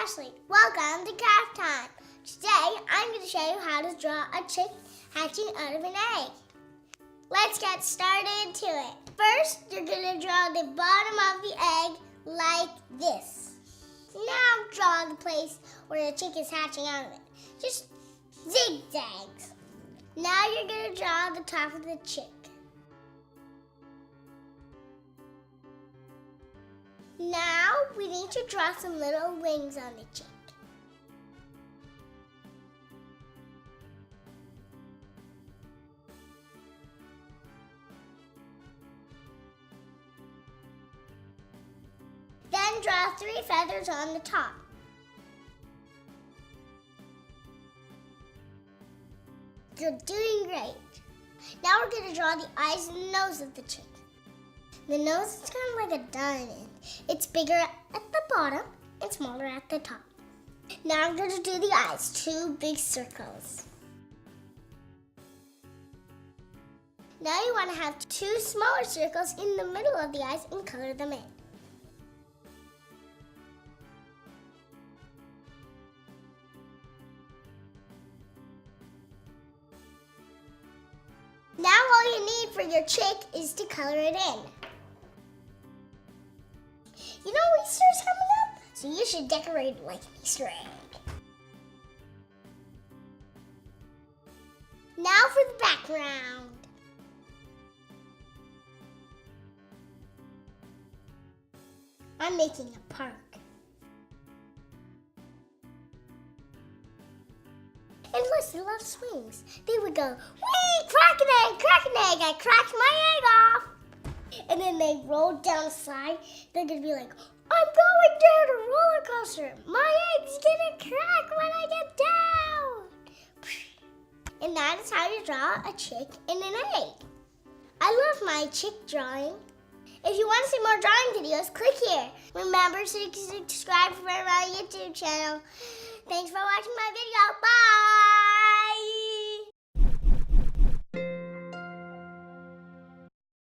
Ashley. Welcome to Craft Time. Today, I'm going to show you how to draw a chick hatching out of an egg. Let's get started to it. First, you're going to draw the bottom of the egg like this. Now draw the place where the chick is hatching out of it. Just zigzags. Now you're going to draw the top of the chick. Now we need to draw some little wings on the chick. Then draw 3 feathers on the top. You're doing great. Now we're going to draw the eyes and nose of the chick. The nose is kind of like a diamond. It's bigger at the bottom and smaller at the top. Now I'm going to do the eyes, 2 big circles. Now you want to have 2 smaller circles in the middle of the eyes and color them in. Now all you need for your chick is to color it in. You know Easter's coming up, so you should decorate it like an Easter egg. Now for the background. I'm making a park. And listen, I love swings. They would go, wee, crack an egg, I cracked my egg off. And then they rolled down the slide. They're gonna be like, I'm going down a roller coaster. My egg's gonna crack when I get down. And that is how you draw a chick in an egg. I love my chick drawing. If you want to see more drawing videos, click here. Remember to subscribe for my YouTube channel. Thanks for watching my video. Bye!